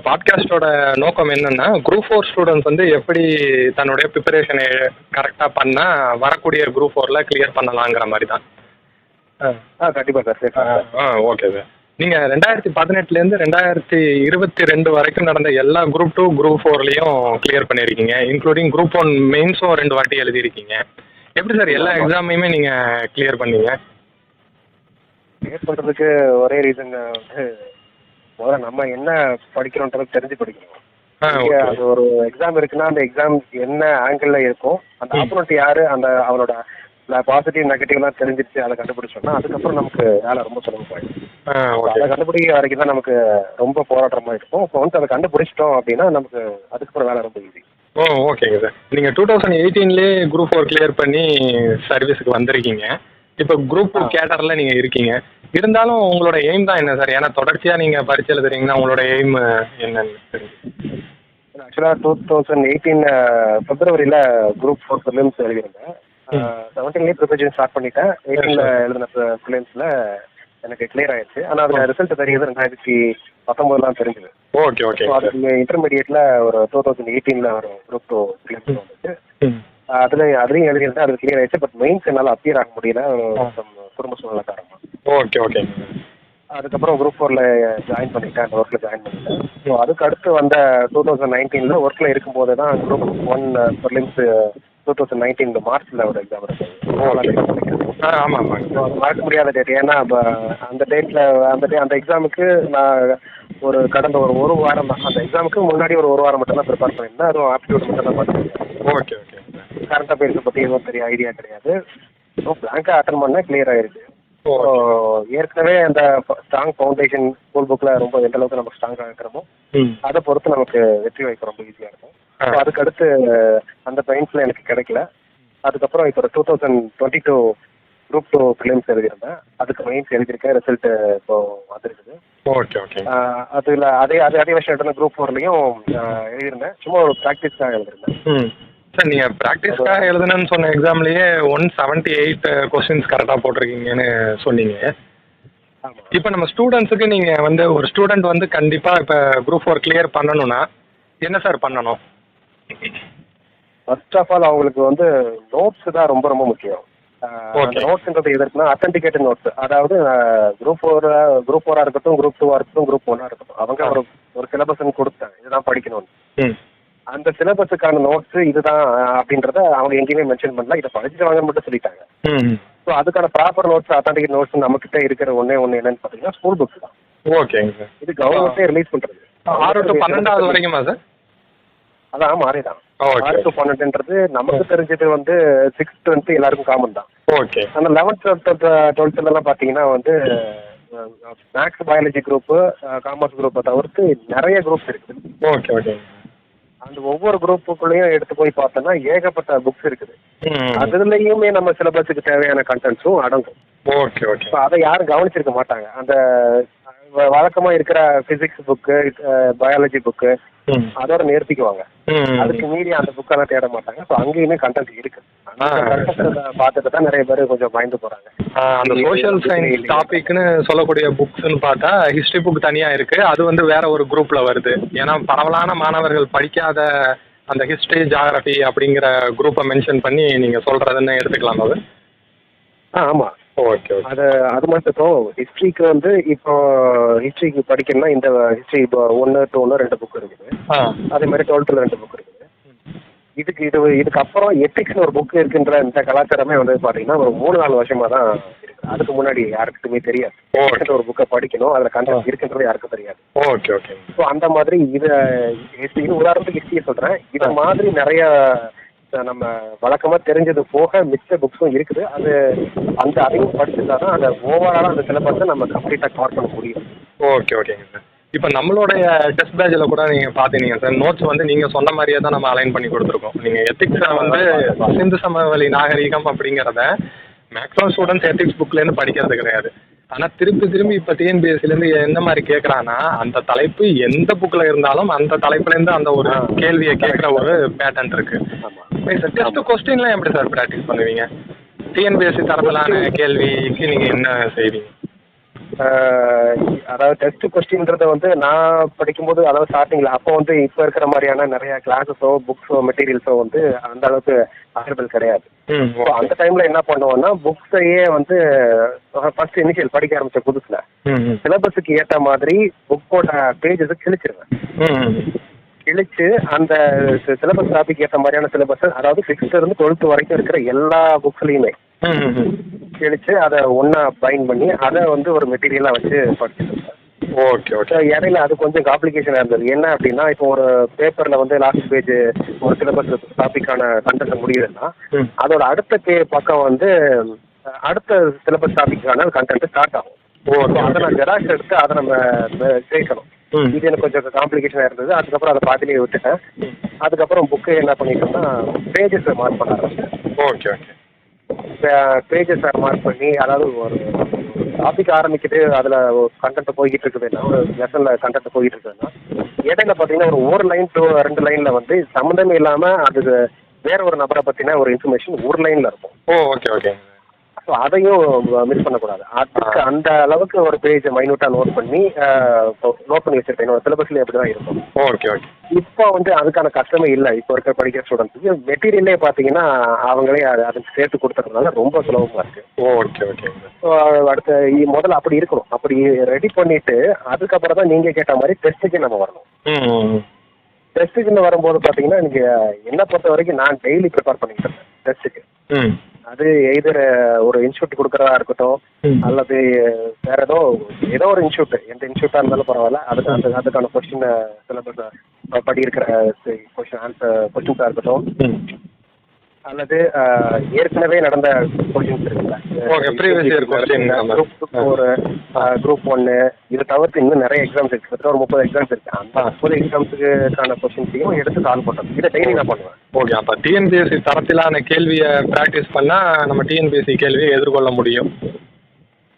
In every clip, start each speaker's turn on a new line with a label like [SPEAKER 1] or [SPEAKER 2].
[SPEAKER 1] பாட்காஸ்டோட நோக்கம் என்னன்னா, group 4 students வந்து எப்படி தன்னுடைய ப்ரிப்பரேஷனை கரெக்டாக பண்ணால் வரக்கூடிய குரூப் 4ல கிளியர் பண்ணலாங்கிற மாதிரி தான்.
[SPEAKER 2] கண்டிப்பாக சார்.
[SPEAKER 1] Okay sir. நீங்கள் 2018லேருந்து 2022 வரைக்கும் நடந்த எல்லா குரூப் 2 குரூப் 4லையும் கிளியர் பண்ணியிருக்கீங்க, இன்க்ளூடிங் குரூப் 1 மெயின்ஸும் 2 வாட்டி எழுதியிருக்கீங்க. எப்படி சார் எல்லா எக்ஸாமையுமே நீங்கள் கிளியர் பண்ணீங்க?
[SPEAKER 2] கிளியர் பண்ணுறதுக்கு ஒரே ரீசன் வந்து முதல்ல நம்ம என்ன படிக்கிறோன்றது தெரிஞ்சு படிக்கணும். அது ஒரு எக்ஸாம் இருக்குன்னா அந்த எக்ஸாம் என்ன ஆங்கிளில் இருக்கும், அந்த ஆப்போனண்ட் யாரு, அந்த அவனோட பாசிட்டிவ் நெகட்டிவ்லாம் தெரிஞ்சிருச்சு, அதை கண்டுபிடிச்சோம்னா அதுக்கப்புறம் நமக்கு வேலை ரொம்ப சுலபமாயிடும். அதை கண்டுபிடிக்கிற வரைக்கும் தான் நமக்கு ரொம்ப போராட்டமாக இருக்கும். இப்போ வந்து அதை கண்டுபிடிச்சிட்டோம் அப்படின்னா நமக்கு அதுக்கப்புறம் வேலை ரொம்ப ஈஸி.
[SPEAKER 1] ஓகேங்க சார். நீங்கள் 2018லேயே குரூப் 4 கிளியர் பண்ணி சர்வீஸுக்கு வந்திருக்கீங்க. இப்போ குரூப் 2 கேட்டரில் நீங்கள் இருக்கீங்க. இருந்தாலும் உங்களோட எய்ம் தான் என்ன சார்? ஏன்னா தொடர்ச்சியாக நீங்கள் பரிட்சை எழுதுறீங்கன்னா உங்களோட எய்ம் என்னன்னு தெரியும்.
[SPEAKER 2] ஆக்சுவலாக 2018 பிப்ரவரியில் குரூப் 4 ப்ரிலிம்ஸ் எழுதியிருந்தேன். 17லேயே ப்ரிப்பரேஷன் ஸ்டார்ட் பண்ணிட்டேன். 18ல் எழுதின ப்ரிலிம்ஸில் எனக்கு கிளியர் ஆயிடுச்சு. ஆனால் அதில் ரிசல்ட் தெரியுது 2019 தெரிஞ்சுது.
[SPEAKER 1] Okay okay.
[SPEAKER 2] ஸோ அதுக்கு இன்டர்மீடியட்டில் ஒரு 2018ல் ஒரு குரூப் 2 ப்ரிலிம்ஸ் வந்துச்சு. அதுலேயும் எழுதியிருந்தேன், அது கிளியர் ஆயிடுச்சு. பட் மெயின்ஸ் என்னால் அப்பியர் ஆக முடியல, குடும்ப சூழ்நிலை காரணமாக.
[SPEAKER 1] Okay okay.
[SPEAKER 2] அதுக்கப்புறம் குரூப் 4ல் ஜாயின் பண்ணிட்டேன், அந்த ஒர்க்கில் ஜாயின் பண்ணிட்டேன். ஸோ அதுக்கு அடுத்து வந்த 2019ல் ஒர்க்கில் இருக்கும்போது தான் குரூப் 1 ப்ரிலிம்ஸ் 2019 மார்ச்சில் ஒரு எக்ஸாம் இருக்குது.
[SPEAKER 1] ஆமாம் ஆமாம்.
[SPEAKER 2] ஸோ அது மறக்க முடியாத டேட். ஏன்னா அந்த டேட்டில் அந்த எக்ஸாமுக்கு நான் கடந்த ஒரு வாரம் தான், அந்த எக்ஸாமுக்கு முன்னாடி ஒரு வாரம் மட்டும் தான் ப்ரிப்பேர் பண்ணியிருந்தேன். அதுவும் ஆப்டிடியூட் மட்டும் தான் பண்ணியிருந்தேன்.
[SPEAKER 1] Okay okay.
[SPEAKER 2] கரண்ட் அஃபேர்ஸை பற்றி எதுவும் பெரிய ஐடியா கிடையாது. ஸோ பிளாங்காக அட்டன் பண்ணால் கிளியர் ஆயிடுச்சு. ஸோ ஏற்கனவே அந்த ஸ்ட்ராங் ஃபவுண்டேஷன் ஸ்கூல் புக்கில் ரொம்ப எந்த அளவுக்கு நம்ம ஸ்ட்ராங்காக இருக்கிறோமோ அதை பொறுத்து நமக்கு வெற்றி வாய்ப்பு ரொம்ப ஈஸியாக இருக்கும். ஸோ அதுக்கடுத்து அந்த பெயின்ஸில் எனக்கு கிடைக்கல. அதுக்கப்புறம் இப்போ 2022 குரூப் 2 ப்ரிலிம்ஸ் எழுதியிருந்தேன். அதுக்கு மெயின்ஸ் எழுதியிருக்கேன். ரிசல்ட்டு இப்போ வந்துருக்குது.
[SPEAKER 1] Okay okay.
[SPEAKER 2] அதில் அதே வருஷம் எடுத்த குரூப் 4லையும் எழுதியிருந்தேன். சும்மா ஒரு ப்ராக்டிஸ்க்காக எழுதியிருந்தேன்.
[SPEAKER 1] சார் நீங்கள் ப்ராக்டிஸ்க்காக எழுதுனேன்னு சொன்ன எக்ஸாம்லேயே 178 கொஸ்டின்ஸ் கரெக்டாக போட்டிருக்கீங்கன்னு சொன்னீங்க. இப்போ நம்ம ஸ்டூடெண்ட்ஸுக்கு நீங்கள் வந்து ஒரு ஸ்டூடெண்ட் வந்து கண்டிப்பாக இப்போ குரூப் 4 கிளியர் பண்ணணும்னா என்ன சார் பண்ணணும்?
[SPEAKER 2] ஃபர்ஸ்ட் ஆஃப் ஆல் அவங்களுக்கு வந்து நோட்ஸ் தான் ரொம்ப ரொம்ப முக்கியம். நோட்ஸ்ன்றது எதற்குனா அத்தன்டிகேட்டட் நோட்ஸ். அதாவது குரூப் 4 இருக்கட்டும், குரூப் 2 இருக்கட்டும், குரூப் 1 இருக்கட்டும், அவங்க ஒரு சிலபஸ் கொடுத்தாங்க, இதுதான் படிக்கணும்னு. அந்த சிலபஸுக்கான நோட்ஸ் இதுதான் அப்படின்றத அவங்க எங்கேயுமே மென்ஷன் பண்ணல. இதை படிச்சுட்டு வாங்க மட்டும் சொல்லிட்டாங்க. ஸோ அதுக்கான ப்ராப்பர் நோட்ஸ், அத்தன்டிகேட் நோட்ஸ் நம்மகிட்ட இருக்கிற ஒன்று என்னன்னு பார்த்தீங்கன்னா ஸ்கூல் புக்ஸ் தான்.
[SPEAKER 1] ஓகேங்க.
[SPEAKER 2] இது கவர்மெண்ட்டே ரிலீஸ் பண்ணுறது
[SPEAKER 1] 6 to 12 வரைக்குமா சார்?
[SPEAKER 2] அதான் மாறி தான். 6 to 12ன்றது நமக்கு தெரிஞ்சது வந்து 6th 10th எல்லாருக்கும் காமன் தான்.
[SPEAKER 1] ஓகே.
[SPEAKER 2] ஆனால் 11th 12th பார்த்தீங்கன்னா வந்து மேக்ஸ் பயாலஜி குரூப்பு, காமர்ஸ் குரூப்பை தவிர்த்து நிறைய குரூப்ஸ் இருக்குது.
[SPEAKER 1] Okay okay.
[SPEAKER 2] அந்த ஒவ்வொரு குரூப்புக்குள்ளேயும் எடுத்து போய் பார்த்தோன்னா ஏகப்பட்ட புக்ஸ் இருக்குது. அதுலயுமே நம்ம சிலபஸுக்கு தேவையான கண்டென்ட்ஸும் அடங்கும்.
[SPEAKER 1] Okay okay.
[SPEAKER 2] இப்போ அதை யாரும் கவனிச்சிருக்க மாட்டாங்க. அந்த வழக்கமாக இருக்கிற பிசிக்ஸ் புக்கு, பயாலஜி புக்கு அதோட நிறுத்திக்குவாங்க. அதுக்கு மீறி அந்த புக்கெல்லாம் தேட மாட்டாங்க. ஸோ அங்கேயுமே கண்டென்ட் இருக்கு. பார்த்துட்டு தான் நிறைய பேர் கொஞ்சம் பயந்து போறாங்க.
[SPEAKER 1] அந்த சோஷியல் சயின்ஸ் டாபிக்னு சொல்லக்கூடிய புக்ஸ்ன்னு பார்த்தா ஹிஸ்ட்ரி புக் தனியாக இருக்கு. அது வந்து வேற ஒரு குரூப்ல வருது. ஏன்னா பரவலான மாணவர்கள் படிக்காத அந்த ஹிஸ்ட்ரி, ஜியாகிரபி அப்படிங்கிற குரூப்பை மென்ஷன் பண்ணி நீங்க சொல்றதுன்னு எடுத்துக்கலாம் அது.
[SPEAKER 2] ஆமாம்.
[SPEAKER 1] ஓகே.
[SPEAKER 2] அது மட்டும் இப்போ ஹிஸ்ட்ரிக்கு வந்து இப்போ ஹிஸ்ட்ரிக்கு படிக்கணும்னா இந்த ஹிஸ்ட்ரி இப்போ 1 to 2 புக் இருக்குது. அதே மாதிரி 12th 2 புக் இருக்குது. இதுக்கு அப்புறம் எத்திக்ஸ்னு ஒரு புக் இருக்குன்ற இந்த கலாச்சாரமே வந்து பார்த்தீங்கன்னா ஒரு 3-4 வருஷமா தான் இருக்கு. அதுக்கு முன்னாடி யாருக்குமே தெரியாது. ஒரு புக்கை படிக்கணும், அதில் கண்டென்ட் இருக்குன்றது யாருக்கும் தெரியாது.
[SPEAKER 1] Okay okay.
[SPEAKER 2] ஸோ அந்த மாதிரி இது உதாரணத்துக்கு ஹிஸ்ட்ரியை சொல்கிறேன். இது மாதிரி நிறைய நம்ம வழக்கமாக தெரிஞ்சது போக மிச்ச புக்ஸும் இருக்குது. அதையும் படிச்சுட்டா தான் அந்த ஓவராலாக அந்த சிலபஸை நம்ம கம்ப்ளீட்டாக கவர் பண்ண முடியும்.
[SPEAKER 1] ஓகே ஓகேங்க சார். இப்போ நம்மளுடைய டெஸ்ட் பேட்சில் கூட நீங்கள் பார்த்தீங்க சார், நோட்ஸ் வந்து நீங்கள் சொன்ன மாதிரியே தான் நம்ம அலைன் பண்ணி கொடுத்துருக்கோம். நீங்கள் எத்திக்ஸை வந்து சிந்து சமவெளி நாகரிகம் அப்படிங்கிறத மேக்ஸிமம் ஸ்டூடெண்ட்ஸ் எத்திக்ஸ் புக்லேருந்து படிக்கிறது கிடையாது. ஆனால் திரும்பி இப்போ டிஎன்பிஎஸ்சிலேருந்து எந்த மாதிரி கேட்குறான்னா அந்த தலைப்பு எந்த புக்கில் இருந்தாலும் அந்த தலைப்புலேருந்து அந்த ஒரு கேள்வியை கேட்குற ஒரு பேட்டர்ன் இருக்குது. சார் டெஸ்ட் கொஸ்டின்லாம் எப்படி சார் ப்ராக்டிஸ் பண்ணுவீங்க? டிஎன்பிஎஸ்சி தரத்திலான கேள்விக்கு நீங்கள் என்ன செய்வீங்க?
[SPEAKER 2] அதாவது டெஸ்ட் கொஸ்டின்றத வந்து நான் படிக்கும்போது, அதாவது ஸ்டார்டிங்கில் அப்போ வந்து இப்போ இருக்கிற மாதிரியான நிறைய கிளாஸஸோ புக்ஸோ மெட்டீரியல்ஸோ வந்து அந்த அளவுக்கு அவைலபிள் கிடையாது. ஸோ அந்த டைமில் என்ன பண்ணுவோம்னா புக்ஸையே வந்து ஃபர்ஸ்ட் இனிஷியல் படிக்க ஆரம்பித்த புதுசில் சிலபஸுக்கு ஏற்ற மாதிரி புக்கோட பேஜஸை கிழிச்சிருவேன். கிழிச்சு அந்த சிலபஸ் டாபிக் ஏற்ற மாதிரியான சிலபஸ், அதாவது 6th இருந்து 12th வரைக்கும் இருக்கிற எல்லா புக்ஸ்லையுமே கிழிச்சு அதை ஒன்றா பைண்ட் பண்ணி அதை வந்து ஒரு மெட்டீரியலாக வச்சு படிச்சுருக்கேன்.
[SPEAKER 1] Okay okay.
[SPEAKER 2] இடையில அது கொஞ்சம் காம்ப்ளிகேஷனாக இருந்தது. என்ன அப்படின்னா, இப்போ ஒரு பேப்பரில் வந்து லாஸ்ட் பேஜ் ஒரு சிலபஸ் டாபிக்கான கண்டென்ட் முடியுதுன்னா அதோட அடுத்த பக்கம் வந்து அடுத்த சிலபஸ் டாபிக்கான கண்டென்ட் ஸ்டார்ட் ஆகும். அதை நான் ஜெராக்ஸ் எடுத்து அதை நம்ம சேர்க்கணும். இது எனக்கு கொஞ்சம் காம்ப்ளிகேஷனாக இருந்தது. அதுக்கப்புறம் அதை பாதிலேயே விட்டுட்டேன். அதுக்கப்புறம் புக்கை என்ன பண்ணிட்டோம்னா பேஜஸை மார்க் பண்ண ஆரம்பிச்சேன்.
[SPEAKER 1] Okay okay.
[SPEAKER 2] பேஜஸை மார்க் பண்ணி, அதாவது ஒரு டாபிக் ஆரம்பிக்கிட்டு அதில் கண்டென்ட் போய்கிட்டு இருக்குதுன்னா, ஒரு லெசனில் கண்டென்ட் போய்கிட்டு இருக்குதுன்னா இடையில பார்த்தீங்கன்னா ஒரு லைன் டு 2 லைனில் வந்து சம்மந்தமே இல்லாமல் அது வேற ஒரு நபரை பற்றின ஒரு இன்ஃபர்மேஷன் ஒரு லைனில் இருக்கும்.
[SPEAKER 1] Okay okay.
[SPEAKER 2] ஸோ அதையும் மிஸ் பண்ணக்கூடாது. அதுக்கு அந்த அளவுக்கு ஒரு பேஜை மைனூட்டாக நோட் பண்ணி வச்சிருக்கேன். என்னோட சிலபஸ்லேயே அப்படி தான் இருக்கும்.
[SPEAKER 1] Okay okay.
[SPEAKER 2] இப்போ வந்து அதுக்கான கஷ்டமே இல்லை. இப்போ இருக்க படிக்கிற ஸ்டூடெண்ட்ஸுக்கு மெட்டீரியலே பார்த்தீங்கன்னா அவங்களே அதுக்கு சேர்த்து கொடுத்துறதுனால ரொம்ப சுலபமாக இருக்குது.
[SPEAKER 1] Okay okay.
[SPEAKER 2] ஸோ அடுத்த முதல்ல அப்படி இருக்கணும். அப்படி ரெடி பண்ணிவிட்டு அதுக்கப்புறம் தான் நீங்கள் கேட்ட மாதிரி டெஸ்ட்டுக்கே நம்ம வரணும். டெஸ்ட்டுக்குன்னு வரும்போது பார்த்தீங்கன்னா எனக்கு என்னை பொறுத்த வரைக்கும் நான் டெய்லி ப்ரிப்பேர் பண்ணிக்கிட்டு இருக்கேன் டெஸ்ட்டுக்கு. அது எய்தர் ஒரு இன்ஸ்டியூட் கொடுக்குறதா இருக்கட்டும் அல்லது வேற ஏதோ ஒரு இன்ஸ்டியூட், எந்த இன்ஸ்டியூட்டாக இருந்தாலும் பரவாயில்ல, அதுக்கான கொஸ்டின் சிலபஸ் படி இருக்கிற கொஸ்டின்ஸாக இருக்கட்டும் அல்லது ஏற்கனவே நடந்த கொஸ்டின்ஸ் இருக்குல்ல, குரூப் 1 இதை தவிர்த்து இன்னும் நிறைய எக்ஸாம்ஸ் இருக்கு. ஒரு 30 எக்ஸாம்ஸ் இருக்கு. அந்த 30 எக்ஸாம்ஸுக்கான கொஸ்டின்ஸையும் எடுத்து சால்வ் பண்ணுறது, இதை டெய்லி நான் பண்ணுவேன்.
[SPEAKER 1] ஓகே. அப்போ டிஎன்பிஎஸ்சி தரத்திலான கேள்வியை ப்ராக்டிஸ் பண்ணால் நம்ம டிஎன்பிஎஸ்சி கேள்வியை எதிர்கொள்ள முடியும்.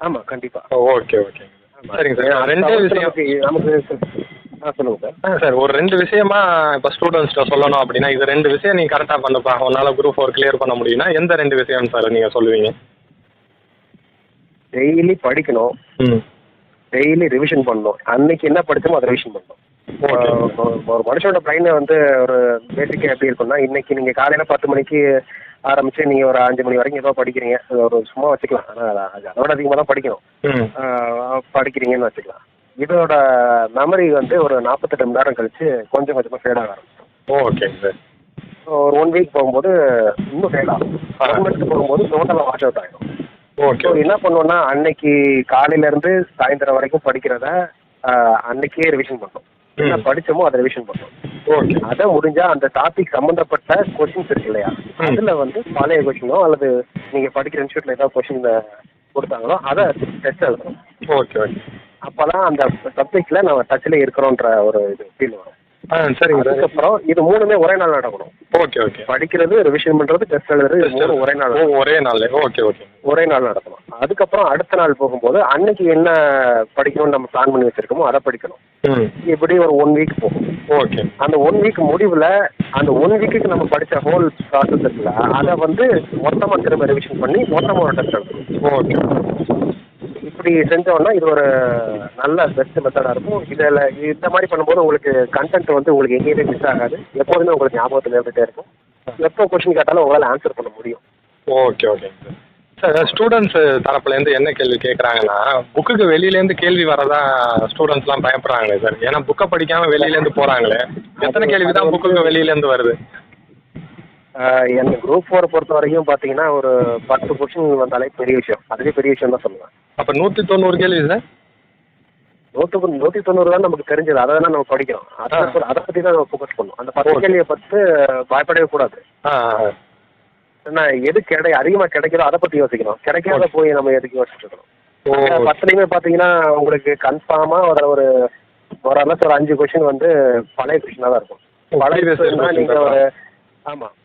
[SPEAKER 2] ஆமாம், கண்டிப்பாக.
[SPEAKER 1] Okay okay. சரிங்க சார். ரெண்டே விஷயம்
[SPEAKER 2] நமக்கு சொல்லுங்க
[SPEAKER 1] சார். ஒரு 2 விஷயமா இப்போ ஸ்டூடெண்ட்ஸ்ட்ட சொல்லணும் அப்படின்னா, இது 2 விஷயம் நீங்கள் கரெக்டாக பண்ணப்பா உன்னால் குரூப் 4 கிளியர் பண்ண முடியும்னா எந்த 2 விஷயம் சார் நீங்கள் சொல்லுவீங்க?
[SPEAKER 2] டெய்லி படிக்கணும், டெய்லி ரிவிஷன் பண்ணணும். அன்னைக்கு என்ன படிச்சோமோ அதை ரிவிஷன் பண்ணணும். ஒரு மனுஷனோட பிரைனை வந்து ஒரு பேசிக்காக எப்படி இருக்குன்னா, இன்னைக்கு நீங்கள் காலையில் 10 மணிக்கு ஆரம்பிச்சு நீங்கள் ஒரு 5 மணி வரைக்கும் ஏதோ படிக்கிறீங்க, ஒரு சும்மா வச்சுக்கலாம். ஆனால் அதோட அதிகமாக தான் படிக்கிறீங்கன்னு வச்சுக்கலாம். இதோட மெமரி வந்து ஒரு 48 மணி நேரம் கழிச்சு கொஞ்சம் கொஞ்சமாக ஃபேட் ஆக ஆரம்பிக்கும்.
[SPEAKER 1] Okay sir.
[SPEAKER 2] ஒரு 1 வீக் போகும்போது இன்னும் ஃபேட் ஆகும். 1 மந்த் போகும்போது டோட்டலாக வாஷ் அவுட் ஆகிடும்.
[SPEAKER 1] ஓகே.
[SPEAKER 2] என்ன பண்ணுவோம்னா, அன்னைக்கு காலையிலேருந்து சாயந்தரம் வரைக்கும் படிக்கிறத அன்னைக்கே ரிவிஷன் பண்ணணும். என்ன படிச்சோமோ அதை ரிவிஷன் பண்ணணும்.
[SPEAKER 1] ஓகே.
[SPEAKER 2] அதை முடிஞ்சா அந்த டாபிக் சம்மந்தப்பட்ட கொஸ்டின்ஸ் இருக்கு இல்லையா, அதில் வந்து பழைய கொஸ்டினோ அல்லது நீங்கள் படிக்கிற இன்ஸ்டியூட்டில் ஏதாவது கொஸ்டின் கொடுத்தாங்களோ அதை டெஸ்ட் எழுதணும்.
[SPEAKER 1] Okay okay.
[SPEAKER 2] அப்போதான் அந்த சப்ஜெக்டில் நம்ம டச்சில் இருக்கிறோன்ற ஒரு இது ஃபீல் வரும்.
[SPEAKER 1] சரிங்க.
[SPEAKER 2] அதுக்கப்புறம் இது 3மே ஒரே நாள் நடக்கணும்.
[SPEAKER 1] Okay okay.
[SPEAKER 2] படிக்கிறது, ரிவிஷன் பண்ணுறது, டெஸ்ட் எழுதுறது ஒரே நாள்.
[SPEAKER 1] Okay okay.
[SPEAKER 2] ஒரே நாள் நடக்கணும். அதுக்கப்புறம் அடுத்த நாள் போகும்போது அன்னைக்கு என்ன படிக்கணும்னு நம்ம பிளான் பண்ணி வச்சிருக்கோமோ அதை படிக்கணும். இப்படி ஒரு 1 வீக் போகும்.
[SPEAKER 1] ஓகே.
[SPEAKER 2] அந்த 1 வீக் முடிவில் அந்த 1 வீக்குக்கு நம்ம படித்த ஹோல் ப்ராசஸ் இருக்குல்ல, அதை வந்து மொத்தமாக திரும்ப ரிவிஷன் பண்ணி மொத்தமாக ஒரு டெஸ்ட் எழுதணும்.
[SPEAKER 1] ஓகே.
[SPEAKER 2] இப்படி செஞ்சோம்னா இது ஒரு நல்ல பெஸ்ட் மெத்தடாக இருக்கும். இதில் இந்த மாதிரி பண்ணும்போது உங்களுக்கு கண்டென்ட் வந்து உங்களுக்கு எங்கேயுமே மிஸ் ஆகாது. எப்போதுமே உங்களுக்கு ஞாபகத்தில் இருந்துகிட்டே இருக்கும். எப்போ கொஸ்டின் கேட்டாலும் உங்களால் ஆன்சர் பண்ண முடியும்.
[SPEAKER 1] ஓகே ஓகேங்க சார். சார், ஸ்டூடெண்ட்ஸ் தரப்புலேருந்து என்ன கேள்வி கேட்குறாங்கன்னா, புக்குக்கு வெளியிலேருந்து கேள்வி வரதா ஸ்டூடெண்ட்ஸ்லாம் பயப்படுறாங்களே சார். ஏன்னா புக்கை படிக்காமல் வெளியிலேருந்து போகிறாங்களே, எத்தனை கேள்வி தான் புக்குக்கு வெளியிலேருந்து வருது?
[SPEAKER 2] எனக்கு குரூப் 4 பொறுத்த வரைக்கும் பார்த்தீங்கன்னா ஒரு 10 கொஸ்டின் வந்தாலே பெரிய விஷயம். அதுவே பெரிய விஷயம் தான் சொல்லுவேன்.
[SPEAKER 1] அப்போ 190 கேள்வி சார்?
[SPEAKER 2] 190 தான் நமக்கு தெரிஞ்சது. அதை தான் நம்ம படிக்கிறோம். அதை பற்றி தான் நம்ம ஃபோக்கஸ் பண்ணணும். அந்த 10 கேள்வியை பார்த்து பயப்படவே கூடாது. ஏன்னா எது அதிகமாக கிடைக்கிறோ அதை பற்றி யோசிக்கணும். கிடைக்காத போய் நம்ம எதுக்கு யோசிச்சுட்டு இருக்கணும். 10லையுமே பார்த்தீங்கன்னா உங்களுக்கு கன்ஃபார்மாக ஒரு 5 கொஸ்டின் வந்து பழைய கொஸ்டினாக தான் இருக்கும். பழைய கொஸ்டின்னா நீங்கள் ஒரு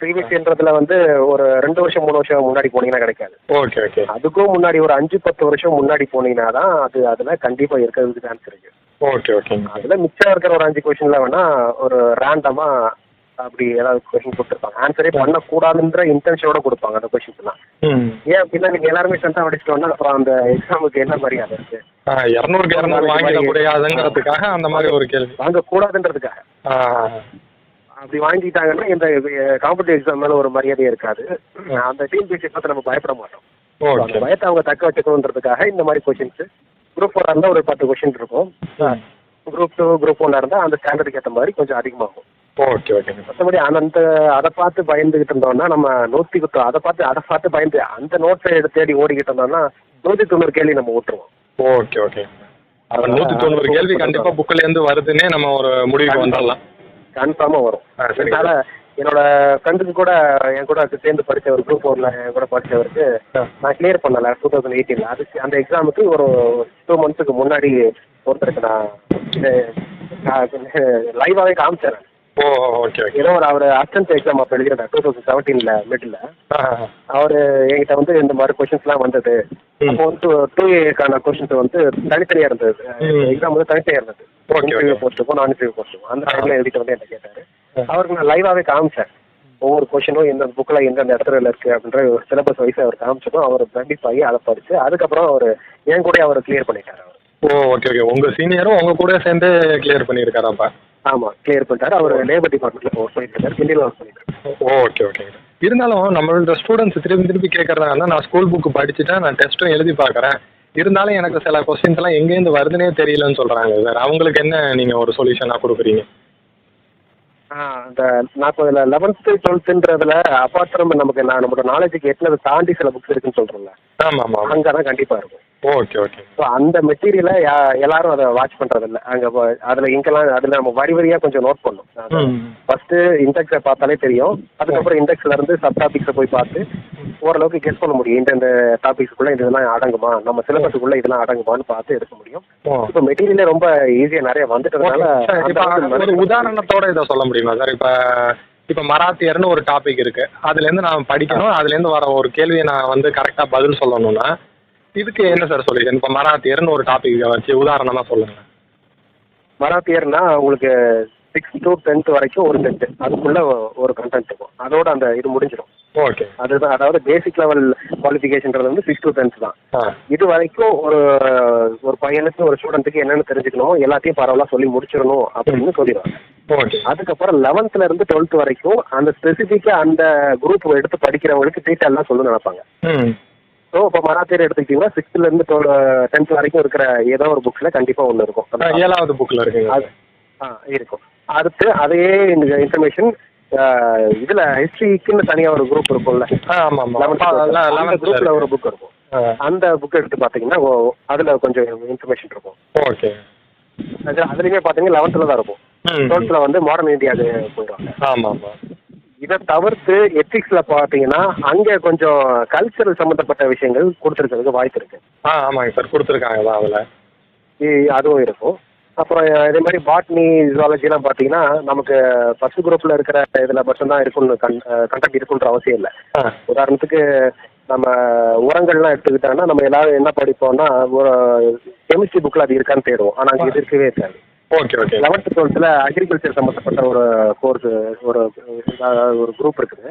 [SPEAKER 2] ப்ரீவியஸ்ன்றதுல வந்து ஒரு 2 வருஷம் 3 வருஷம் முன்னாடி போனீங்கன்னா கிடைக்காது.
[SPEAKER 1] Okay okay.
[SPEAKER 2] அதுக்கும் முன்னாடி ஒரு 5-10 வருஷம் முன்னாடி போனீங்கன்னா தான் அதில் கண்டிப்பாக இருக்கிறதுக்கு சான்ஸ் இருக்கு.
[SPEAKER 1] Okay okay.
[SPEAKER 2] அதில் மிச்சம் இருக்கிற ஒரு 5 கொஸ்டின்ல வேணா ஒரு ரேண்டமாக அப்படி ஏதாவது கொஸ்டின் கொடுத்துருப்பாங்க. ஆன்சரே பண்ணக்கூடாதுன்ற இன்டென்ஷனோட கொடுப்பாங்க அந்த கொஸ்டின்ஸ்லாம். ஏன் அப்படின்னா நீங்கள் எல்லாருமே சென்டா அடிச்சிட்டோம்னா அப்புறம் அந்த எக்ஸாமுக்கு என்ன மரியாதை இருக்கு?
[SPEAKER 1] 200க்கு 200 வாங்கிட முடியாதுங்கிறதுக்காக அந்த மாதிரி ஒரு கேள்வி.
[SPEAKER 2] வாங்கக்கூடாதுன்றதுக்காக. அப்படி வாங்கிட்டாங்கன்னா இந்த காம்படிட்டிவ் எக்ஸாம் மேலே ஒரு மரியாதையே இருக்காது. அந்த டிஎன்பிஎஸ்சி பார்த்து நம்ம பயப்பட மாட்டோம். அந்த பயத்தை அவங்க தக்க வச்சுக்கணுன்றதுக்காக இந்த மாதிரி கொஸ்டின்ஸ். குரூப் 4 இருந்தால் ஒரு 10 கொஸ்டின் இருக்கும். குரூப் 2 குரூப் 1 இருந்தால் அந்த ஸ்டாண்டர்டுக்கு ஏற்ற மாதிரி கொஞ்சம் அதிகமாகும்.
[SPEAKER 1] Okay okay.
[SPEAKER 2] மற்றபடி அதை பார்த்து பயந்துகிட்டு இருந்தோம்னா நம்ம 100 அதை பார்த்து பயந்து அந்த நோட்ஸை தேடி ஓடிக்கிட்டு இருந்தோம்னா 190 கேள்வி நம்ம விட்டுருவோம்.
[SPEAKER 1] Okay okay. 190 கேள்வி கண்டிப்பாக புக்கில் இருந்து வருதுன்னே நம்ம ஒரு முடிவுக்கு வந்துடலாம்.
[SPEAKER 2] கன்ஃபார்மாக வரும். அதனால என்னோட ஃப்ரெண்டுக்கு கூட என் கூட சேர்ந்து படித்தவர் குரூப் 1ல என் கூட படித்தவருக்கு நான் கிளியர் பண்ணல 2018. அதுக்கு அந்த எக்ஸாமுக்கு ஒரு 2 மந்த்ஸுக்கு முன்னாடி ஒருத்தருக்கு நான் லைவாகவே காமிச்சேன்.
[SPEAKER 1] ஓ ஓகே ஓகே.
[SPEAKER 2] ஏதோ அவர் அசிஸ்டன்ட் எக்ஸாம் அப்போ எழுதிருந்தேன் 2017 மிடில். அவர் என்கிட்ட வந்து இந்த மாதிரி கொஸ்டின்ஸ்லாம் வந்தது. அப்போ வந்து 2Aக்கான கொஸ்டின்ஸ் வந்து தனித்தனியாக இருந்தது. எக்ஸாம் வந்து தனித்தனியாக இருந்தது. இன்டர்வியூ போஸ்ட்டுக்கும் நான் இன்டர்வியூ போஸ்ட்டுக்கும் அந்த டைமில் எழுதிட்டு வந்து என்ன கேட்டார். அவருக்கு நான் லைவாகவே காமிச்சேன். ஒவ்வொரு கொஸ்டினும் எந்த புக்கில் எந்தெந்த இடத்துல இருக்குது அப்படின்ற ஒரு சிலபஸ் வைஸ் அவர் காமிச்சதும் அவர் கண்டிப்பாக ஆகி அதை படித்து அதுக்கப்புறம் அவர் என் கூட அவர் கிளியர் பண்ணிட்டார். அவர்
[SPEAKER 1] ஓகே ஓகே. உங்கள் சீனியரும் உங்கள் கூட சேர்ந்து கிளியர் பண்ணியிருக்காராப்பா?
[SPEAKER 2] ஆமாம், கிளியர் பண்ணிட்டார். அவர் லேபர் டிபார்ட்மெண்ட்டில் ஒர்க் பண்ணிட்டு இருக்காரு. கிண்டியில் ஒர்க் பண்ணிட்டு.
[SPEAKER 1] Okay okay. இருந்தாலும் நம்மளோட ஸ்டூடெண்ட்ஸ் திருப்பி கேட்கறதா நான் ஸ்கூல் புக்கு படிச்சுட்டேன், நான் டெஸ்ட்டும் எழுதி பார்க்குறேன், இருந்தாலும் எனக்கு சில கொஸ்டின்ஸ் எல்லாம் எங்கேருந்து வருதுன்னே தெரியலன்னு சொல்கிறாங்க சார். அவங்களுக்கு என்ன நீங்கள் ஒரு சொல்யூஷனாக கொடுக்குறீங்க?
[SPEAKER 2] அந்த நான் இப்போ இதில் 11th 12thன்றதுல அப்பார்ட் ஃப்ரம் நம்மளோட நாலேஜுக்கு எட்டினதை தாண்டி சில புக்ஸ் இருக்குன்னு சொல்கிறோம்ல.
[SPEAKER 1] ஆமாம் ஆமாம்.
[SPEAKER 2] அங்கே தான் கண்டிப்பாக இருக்கும்.
[SPEAKER 1] Okay okay.
[SPEAKER 2] ஸோ அந்த மெட்டீரியலை எல்லாரும் அதை வாட்ச் பண்ணுறதில்ல. அங்கே அதில் இங்கெல்லாம் அதில் நம்ம வரியாக கொஞ்சம் நோட் பண்ணணும். ஃபஸ்ட்டு இண்டெக்ஸை பார்த்தாலே தெரியும். அதுக்கப்புறம் இண்டெக்ஸ்லேருந்து சப் டாபிக்ஸை போய் பார்த்து ஓரளவுக்கு கெஸ் பண்ண முடியும். இந்த டாபிக்ஸ்க்குள்ளே இதெல்லாம் அடங்குமா, நம்ம சிலபஸுக்குள்ளே இதெல்லாம் அடங்குமான்னு பார்த்து எடுக்க முடியும். இப்போ மெட்டீரியலே ரொம்ப ஈஸியாக நிறைய வந்துட்டதுனால
[SPEAKER 1] உதாரணத்தோட இதை சொல்ல முடியுமா சார்? இப்போ மராத்தியர்னு ஒரு டாபிக் இருக்குது, அதுலேருந்து நான் படிக்கணும், அதுலேருந்து வர ஒரு கேள்வியை நான் வந்து கரெக்டாக பதில் சொல்லணும்னா இதுக்கு என்ன சார் சொல்லிடுறேன்? இப்போ மராத்தியர்னு ஒரு டாபிக் வச்சு உதாரணமாக சொல்லுங்கள்.
[SPEAKER 2] மராத்தியர்னா உங்களுக்கு 6th to 10th வரைக்கும் ஒரு செட்டு, அதுக்குள்ள ஒரு கண்டென்ட் இருக்கும். அதோட அந்த இது முடிஞ்சிடும்.
[SPEAKER 1] ஓகே.
[SPEAKER 2] அதுதான், அதாவது பேசிக் லெவல் குவாலிஃபிகேஷன்றது வந்து 6th to 10th தான். இது வரைக்கும் ஒரு பையனுக்கு ஒரு ஸ்டூடெண்ட்டுக்கு என்னென்னு தெரிஞ்சுக்கணும், எல்லாத்தையும் பரவாயில்ல சொல்லி முடிச்சிடணும் அப்படின்னு சொல்லிடுவாங்க.
[SPEAKER 1] ஓகே.
[SPEAKER 2] அதுக்கப்புறம் 11th இருந்து 12th வரைக்கும் அந்த ஸ்பெசிஃபிக்காக அந்த குரூப் எடுத்து படிக்கிறவங்களுக்கு டீட்டெயிலாம் சொல்லணும்னு நினைப்பாங்க. ஸோ இப்போ மராத்தியர் எடுத்துக்கிட்டிங்கன்னா 6th இருந்து 10th வரைக்கும் இருக்கிற ஏதோ ஒரு புக்ஸில் கண்டிப்பாக ஒன்று இருக்கும்.
[SPEAKER 1] 7வது புக்கில் இருக்குங்க அது.
[SPEAKER 2] இருக்கும். அடுத்து அதே இன்ஃபர்மேஷன் இதில் ஹிஸ்ட்ரிக்குன்னு தனியாக ஒரு குரூப் இருக்கும்ல.
[SPEAKER 1] ஆமாம்.
[SPEAKER 2] 11th குரூப்பில் ஒரு புக் இருக்கும். அந்த புக் எடுத்து பார்த்தீங்கன்னா அதில் கொஞ்சம் இன்ஃபர்மேஷன் இருக்கும்.
[SPEAKER 1] ஓகே.
[SPEAKER 2] அதுலேயுமே பார்த்தீங்கன்னா 11th தான் இருக்கும். 12th வந்து மாடர்ன் இந்தியாவுக்கு போயிடுவாங்க.
[SPEAKER 1] ஆமாம் ஆமாம்.
[SPEAKER 2] இதை தவிர்த்து எத்திக்ஸில் பார்த்தீங்கன்னா அங்கே கொஞ்சம் கல்ச்சரல் சம்மந்தப்பட்ட விஷயங்கள் கொடுத்துருக்கிறதுக்கு வாய்ப்பு இருக்குது.
[SPEAKER 1] ஆமாங்க சார், கொடுத்துருக்காங்க தான் அதில்.
[SPEAKER 2] அதுவும் இருக்கும். அப்புறம் இதே மாதிரி பாட்னி ஜுவாலஜிலாம் பார்த்தீங்கன்னா நமக்கு ஃபர்ஸ்ட் குரூப்பில் இருக்கிற இதில் மட்டும்தான் இருக்குன்னு கண்டக்ட் இருக்குன்ற அவசியம் இல்லை. உதாரணத்துக்கு நம்ம உரங்கள்லாம் எடுத்துக்கிட்டோம்னா நம்ம எல்லாரும் என்ன படிப்போம்னா ஒரு கெமிஸ்ட்ரி புக்கில் அது இருக்கான்னு தேடுவோம். ஆனால் அங்கே இது இருக்கவே இருக்காது.
[SPEAKER 1] Okay okay.
[SPEAKER 2] 11th 12th agriculture சம்மந்தப்பட்ட ஒரு கோர்ஸ் ஒரு குரூப் இருக்குது.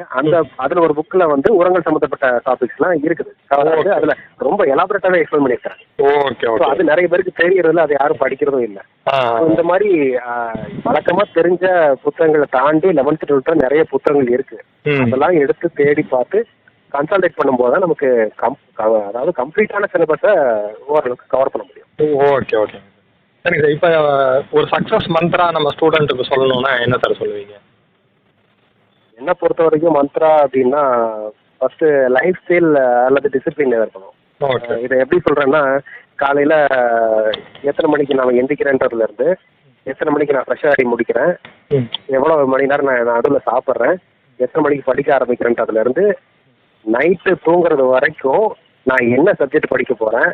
[SPEAKER 2] அதில் ஒரு புக்கில் வந்து உரங்கள் சம்மந்தப்பட்ட டாபிக்ஸ்லாம் இருக்குது. அதாவது அதில் ரொம்ப எலாபரேட்டாகவே எக்ஸ்பிளைன் பண்ணியிருக்காங்க.
[SPEAKER 1] Okay okay.
[SPEAKER 2] அது நிறைய பேருக்கு தெரியறதில்ல, அது யாரும் படிக்கிறதும் இல்லை. இந்த மாதிரி வழக்கமாக தெரிஞ்ச புத்தகங்களை தாண்டி 11th 12th நிறைய புத்தகங்கள் இருக்குது. அதெல்லாம் எடுத்து தேடி பார்த்து கன்சல்டேட் பண்ணும்போது தான் நமக்கு அதாவது கம்ப்ளீட்டான சிலபஸை ஓரளவுக்கு கவர் பண்ண முடியும்.
[SPEAKER 1] Okay okay. சரிங்க சார். இப்போ ஒரு சக்ஸஸ் மந்த்ரா நம்ம ஸ்டூடெண்ட்டுக்கு சொல்லணும்னா என்ன சார் சொல்லுவீங்க?
[SPEAKER 2] என்னை பொறுத்த வரைக்கும் மந்த்ரா அப்படின்னா ஃபஸ்ட்டு லைஃப் ஸ்டைல் அல்லது டிசிப்ளின் இருக்கணும். இதை எப்படி சொல்கிறேன்னா, காலையில் எத்தனை மணிக்கு நான் எந்திக்கிறேன்றதுலேருந்து எத்தனை மணிக்கு நான் ஃப்ரெஷ்ஷாக ஆகி முடிக்கிறேன், எவ்வளோ மணி நேரம் நான் நடுவில் சாப்பிட்றேன், எத்தனை மணிக்கு படிக்க ஆரம்பிக்கிறேன்றதுலேருந்து நைட்டு தூங்குறது வரைக்கும் நான் என்ன சப்ஜெக்ட் படிக்க போகிறேன்,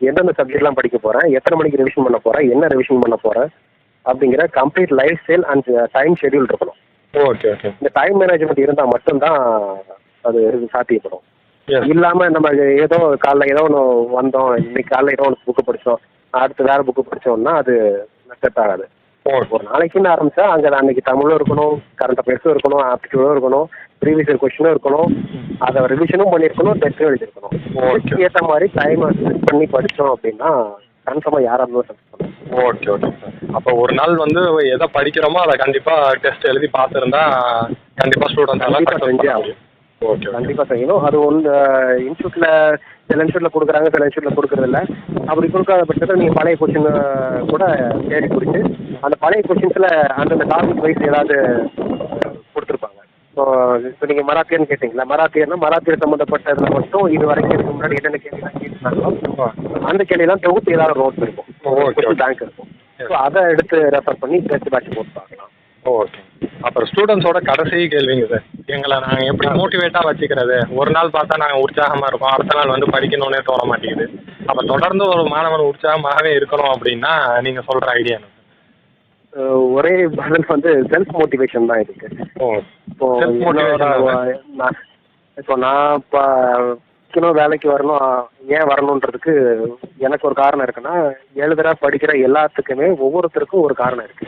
[SPEAKER 2] எந்தெந்த சப்ஜெக்ட்லாம் படிக்க போகிறேன், எத்தனை மணிக்கு ரிவிஷன் பண்ண போகிறேன், என்ன ரிவிஷன் பண்ண போகிறேன் அப்படிங்கிற complete life style and time schedule இருக்கணும்.
[SPEAKER 1] Okay okay.
[SPEAKER 2] இந்த டைம் மேனேஜ்மெண்ட் இருந்தால் மட்டும்தான் அது சாத்தியப்படும். இல்லாமல் நம்ம ஏதோ காலைல ஏதோ ஒன்று வந்தோம், இன்னைக்கு காலைல ஏதோ ஒன்று புக்கு படித்தோம், அடுத்து வேறு புக்கு படித்தோம்னா அது செட் ஆகாது.
[SPEAKER 1] ஓகே.
[SPEAKER 2] ஒரு நாளைக்குன்னு ஆரம்பிச்சா அங்கே அன்னைக்கு தமிழும் இருக்கணும், கரண்ட் அஃபேர்ஸும் இருக்கணும், ஆப்டிடியூடும் இருக்கணும், ப்ரீவியஸ் கொஸ்டினும் இருக்கணும், அதை ரிவிஷனும் பண்ணியிருக்கணும், டெஸ்ட்டும் எழுதிருக்கணும்.
[SPEAKER 1] ஓகே.
[SPEAKER 2] ஏற்ற மாதிரி டைமை ஸ்பெண்ட் பண்ணி படித்தோம் அப்படின்னா கன்ஃபார்மாக யாராக இருந்தாலும் சக்ஸஸ் பண்ணலாம்.
[SPEAKER 1] Okay okay sir. அப்போ ஒரு நாள் வந்து எதை படிக்கிறோமோ அதை கண்டிப்பாக டெஸ்ட் எழுதி பார்த்துருந்தா கண்டிப்பாக ஸ்டூடெண்ட்ஸ் எல்லாம்
[SPEAKER 2] கண்டிப்பாக
[SPEAKER 1] சக்ஸஸ்
[SPEAKER 2] செஞ்சே
[SPEAKER 1] பண்ண
[SPEAKER 2] ஆகும்.
[SPEAKER 1] முடியும். Okay okay.
[SPEAKER 2] கண்டிப்பாக செய்யணும். அது ஒன்று இன்ஸ்டியூட்டில் சில இன்ஸ்டியூட்டில் கொடுக்குறாங்க, சில இன்ஸ்டியூட்டில் கொடுக்குறதில்ல. அப்படி கொடுக்காத பட்சத்தில் நீங்கள் பழைய கொஸ்டின் கூட தேடி பிடிச்சி அந்த பழைய கொஸ்டின்ஸில் அந்தந்த டாபிக் வைஸ் ஏதாவது கொடுத்துருப்பாங்க. இப்போ நீங்கள் மராத்தியர்னு கேட்டிங்களா, மராத்தியர் சம்மந்தப்பட்டதில் மட்டும் இது வரைக்கும் இதுக்கு முன்னாடி என்னென்ன கேள்விலாம் கேட்டுருந்தாங்களோ அந்த கேள்வியெல்லாம் தொகுத்து ஏதாவது நோட்ஸ் இருக்கும்,
[SPEAKER 1] ஓகே.
[SPEAKER 2] பேங்க் இருக்கும். ஸோ அதை எடுத்து ரெஃபர் பண்ணி டெஸ்ட் பேட்ச் போட்டு பார்க்கலாம்.
[SPEAKER 1] ஓகே. அப்புறம் ஸ்டூடெண்ட்ஸோட கடைசி கேள்விங்க சார், எங்களை நாங்கள் எப்படி மோட்டிவேட்டாக வச்சுக்கிறது? ஒரு நாள் பார்த்தா நாங்கள் உற்சாகமாக இருக்கோம், அடுத்த நாள் வந்து படிக்கணும்னே தோண மாட்டேங்குது. அப்போ தொடர்ந்து ஒரு மாணவன் உற்சாகமாகவே இருக்கணும் அப்படின்னா நீங்கள் சொல்கிற ஐடியா என்ன?
[SPEAKER 2] ஒரே பதில் வந்து செல்ஃப் மோட்டிவேஷன் தான் இதுக்கு. இப்போ நான் வேலைக்கு வரணும், ஏன் வரணுன்றதுக்கு எனக்கு ஒரு காரணம் இருக்குன்னா, எழுதுற படிக்கிற எல்லாத்துக்குமே ஒவ்வொருத்தருக்கும் ஒரு காரணம் இருக்கு.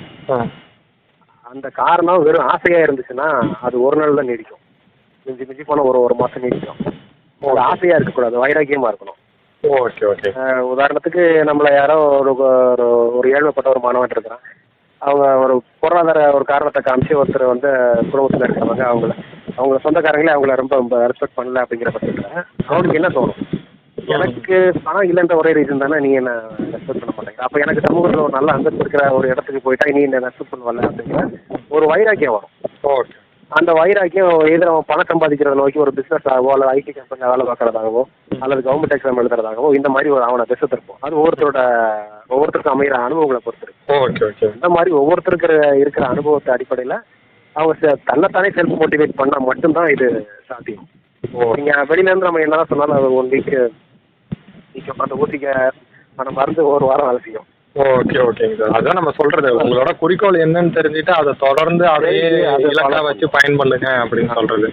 [SPEAKER 2] அந்த காரணம் வெறும் ஆசையா இருந்துச்சுன்னா அது ஒரு நாள் தான் நீடிக்கும், மிஞ்சி மிஞ்சி போனால் ஒரு மாதம் நீடிக்கும். அது ஆசையா இருக்கக்கூடாது, வைராக்கியமா இருக்கணும்.
[SPEAKER 1] Okay okay.
[SPEAKER 2] உதாரணத்துக்கு நம்மளை யாரோ ஒரு ஏழ்மைப்பட்ட ஒரு மாணவன் இருக்கிறான், அவங்க ஒரு பொருளாதார ஒரு காரணத்தை காமிச்சு ஒருத்தர் வந்து குடும்பத்தில் இருக்கிறவங்க அவங்க சொந்தக்காரங்களே அவங்கள ரொம்ப ரெஸ்பெக்ட் பண்ணல அப்படிங்கிற பட்சத்தில் அவங்களுக்கு என்ன தோணும்? எனக்கு பணம் இல்லைன்ற ஒரே ரீசன் தானே நீ என்ன ரெஸ்பெக்ட் பண்ண மாட்டேங்கிற, அப்போ எனக்கு சமூகத்தில் ஒரு நல்ல அந்தஸ்து இருக்கிற ஒரு இடத்துக்கு போயிட்டா நீ என்ன ரெஸ்பெக்ட் பண்ணல அப்படிங்கிற ஒரு வைராக்கியம் வரும்.
[SPEAKER 1] ஓகே.
[SPEAKER 2] அந்த வைராக்கியம் எதிர அவன் பணம் சம்பாதிக்கிறத நோக்கி ஒரு பிஸ்னஸ் ஆகவோ அல்லது ஐடி கம்பெனியில் வேலை பார்க்கறதாகவோ அல்லது கவர்மெண்ட் எக்ஸாம் எழுதுறதாகவோ இந்த மாதிரி ஒரு அவனை திசை திருப்போம். அது ஒவ்வொருத்தருக்கும் அமைகிற அனுபவங்களை பொறுத்து இருக்கு.
[SPEAKER 1] Okay okay.
[SPEAKER 2] இந்த மாதிரி ஒவ்வொருத்தருக்கு இருக்கிற அனுபவத்தை அடிப்படையில் அவங்க தன்னைத்தானே செல்ஃப் மோட்டிவேட் பண்ணால் மட்டும்தான் இது சாத்தியம். நீங்கள் வெளியிலேருந்து நம்ம என்னதான் சொன்னாலும் அது 1 வீக் அந்த ஊசிக்க அந்த மருந்து ஒரு வாரம் வேலை செய்யும்.
[SPEAKER 1] ஓகே ஓகேங்க சார். அதான் நம்ம சொல்றது, உங்களோட குறிக்கோள் என்னன்னு தெரிஞ்சுட்டு அதை தொடர்ந்து அதையே இலக்கா வச்சு பயன் பண்ணுங்க அப்படின்னு சொல்றது.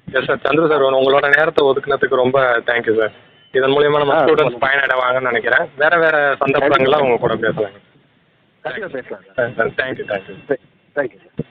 [SPEAKER 1] Yes sir. சந்திர சார், உங்களோட நேரத்தை ஒதுக்குனதுக்கு ரொம்ப தேங்க்யூ சார். இதன் மூலியமா நம்ம ஸ்டூடெண்ட்ஸ் பயனடைவாங்கன்னு நினைக்கிறேன். வேற சந்தர்ப்பங்கள்லாம் உங்க கூட பேசலாங்க.
[SPEAKER 2] பேசலாம் சார்.
[SPEAKER 1] தேங்க்யூ.
[SPEAKER 2] Thank you sir.